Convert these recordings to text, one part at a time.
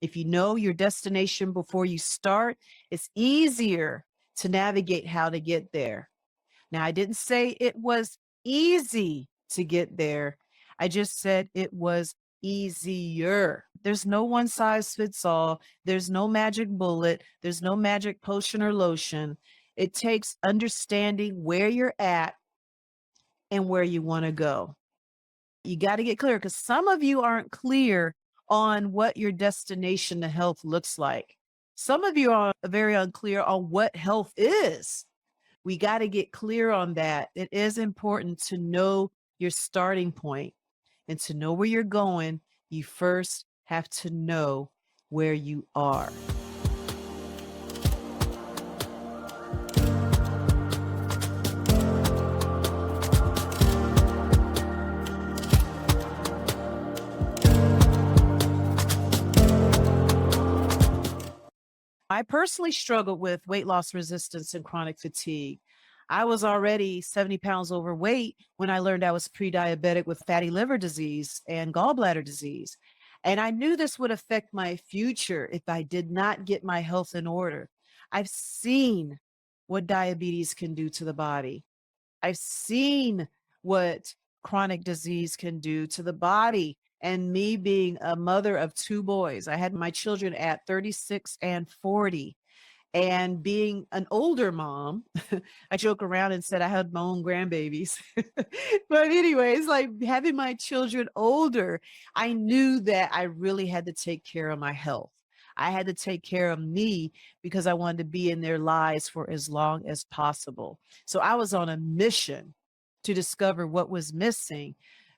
If you know your destination before you start, it's easier to navigate how to get there. Now, I didn't say it was easy to get there. I just said it was easier. There's no one size fits all. There's no magic bullet. There's no magic potion or lotion. It takes understanding where you're at and where you want to go. You got to get clear because some of you aren't clear on what your destination to health looks like. Some of you are very unclear on what health is. We got to get clear on that. It is important to know your starting point and to know where you're going. You first have to know where you are. I personally struggled with weight loss resistance and chronic fatigue. I was already 70 pounds overweight when I learned I was pre diabetic with fatty liver disease and gallbladder disease. And I knew this would affect my future if I did not get my health in order. I've seen what diabetes can do to the body. I've seen what chronic disease can do to the body. And me being a mother of two boys, I had my children at 36 and 40. And being an older mom, I joke around and said I had my own grandbabies. But anyways, like having my children older, I knew that I really had to take care of my health. I had to take care of me because I wanted to be in their lives for as long as possible. So I was on a mission to discover what was missing.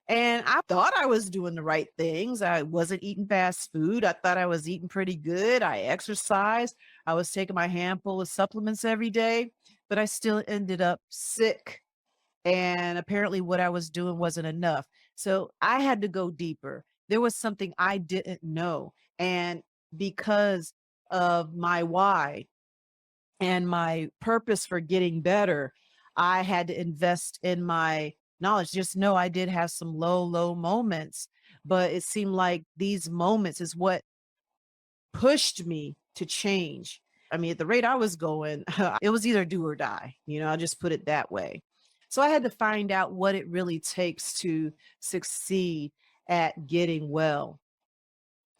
And I thought I was doing the right things. I wasn't eating fast food. I thought I was eating pretty good. I exercised. I was taking my handful of supplements every day, but I still ended up sick. And apparently, what I was doing wasn't enough. So I had to go deeper. There was something I didn't know. And because of my why and my purpose for getting better, I had to invest in my knowledge. Just know I did have some low moments, but it seemed like these moments is what pushed me to change. I mean, at the rate I was going, it was either do or die. I'll just put it that way. So I had to find out what it really takes to succeed at getting well.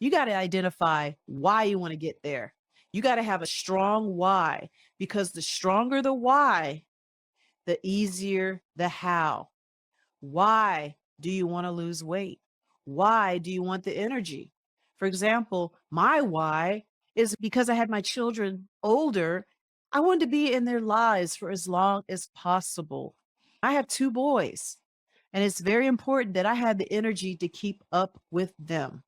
You got to identify why you want to get there. You got to have a strong why, because the stronger the why, the easier the how. Why do you want to lose weight? Why do you want the energy? For example, my why is because I had my children older. I wanted to be in their lives for as long as possible. I have two boys, and it's very important that I had the energy to keep up with them.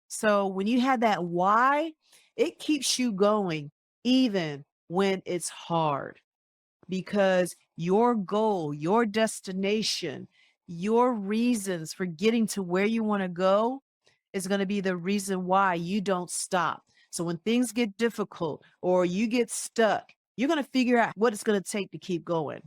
So when you have that why, it keeps you going even when it's hard because your goal, your destination, your reasons for getting to where you want to go is going to be the reason why you don't stop. So when things get difficult or you get stuck, you're going to figure out what it's going to take to keep going.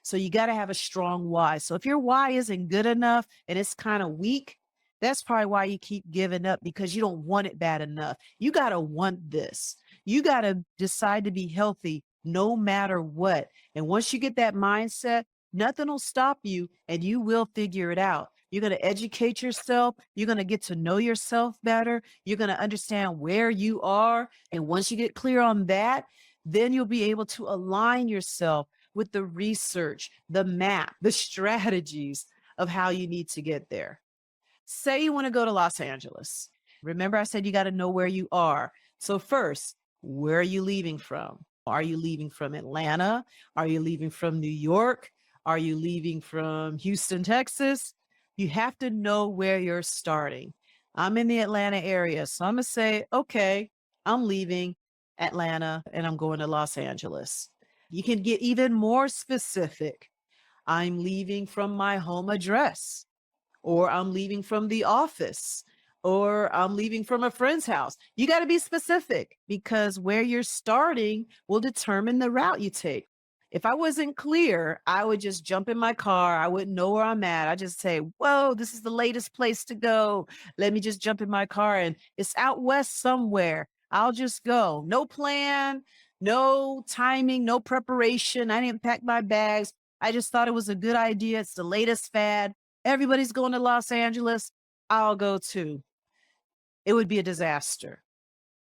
So you got to have a strong why. So if your why isn't good enough and it's kind of weak, that's probably why you keep giving up because you don't want it bad enough. You got to want this. You got to decide to be healthy no matter what. And once you get that mindset, nothing will stop you and you will figure it out. You're going to educate yourself. You're going to get to know yourself better. You're going to understand where you are. And once you get clear on that, then you'll be able to align yourself with the research, the map, the strategies of how you need to get there. Say you want to go to Los Angeles. Remember, I said you got to know where you are. So, first, where are you leaving from? Are you leaving from Atlanta? Are you leaving from New York? Are you leaving from Houston, Texas? You have to know where you're starting. I'm in the Atlanta area. So, I'm going to say, okay, I'm leaving Atlanta and I'm going to Los Angeles. You can get even more specific. I'm leaving from my home address, or I'm leaving from the office, or I'm leaving from a friend's house. You got to be specific because where you're starting will determine the route you take. If I wasn't clear, I would just jump in my car. I wouldn't know where I'm at. I just say, whoa, this is the latest place to go. Let me just jump in my car and it's out west somewhere. I'll just go. No plan, no timing, no preparation. I didn't pack my bags. I just thought it was a good idea. It's the latest fad. Everybody's going to Los Angeles. I'll go too. It would be a disaster.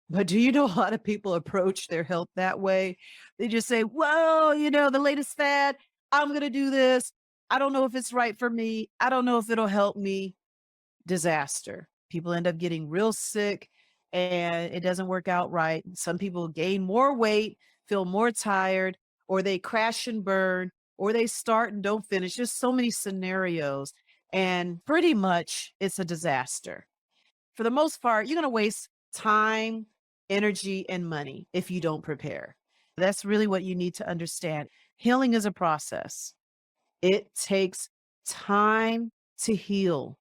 But do you know a lot of people approach their health that way? They just say, "Whoa, the latest fad. I'm going to do this. I don't know if it's right for me. I don't know if it'll help me." Disaster. People end up getting real sick and it doesn't work out right. Some people gain more weight, feel more tired, or they crash and burn, or they start and don't finish. Just so many scenarios. And pretty much it's a disaster. For the most part, you're going to waste time, energy, and money if you don't prepare. That's really what you need to understand. Healing is a process, it takes time to heal.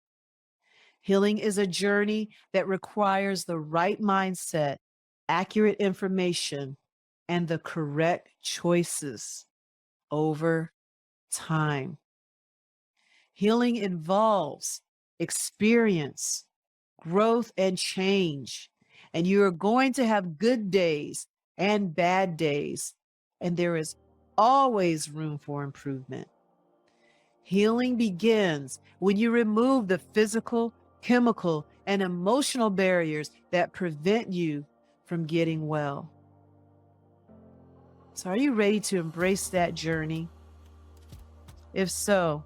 Healing is a journey that requires the right mindset, accurate information, and the correct choices over time. Healing involves experience, growth, and change. And you are going to have good days and bad days. And there is always room for improvement. Healing begins when you remove the physical, chemical, and emotional barriers that prevent you from getting well. So, are you ready to embrace that journey? If so,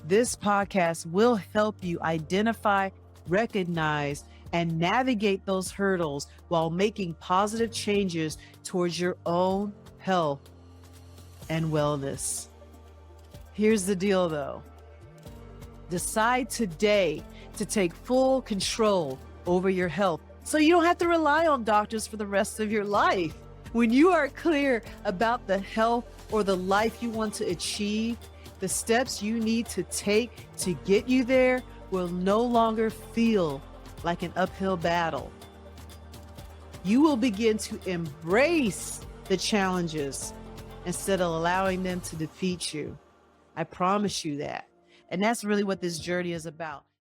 this podcast will help you identify, recognize, and navigate those hurdles while making positive changes towards your own health and wellness. Here's the deal, though. Decide today to take full control over your health so you don't have to rely on doctors for the rest of your life. When you are clear about the health or the life you want to achieve, the steps you need to take to get you there will no longer feel like an uphill battle. You will begin to embrace the challenges instead of allowing them to defeat you. I promise you that. And that's really what this journey is about.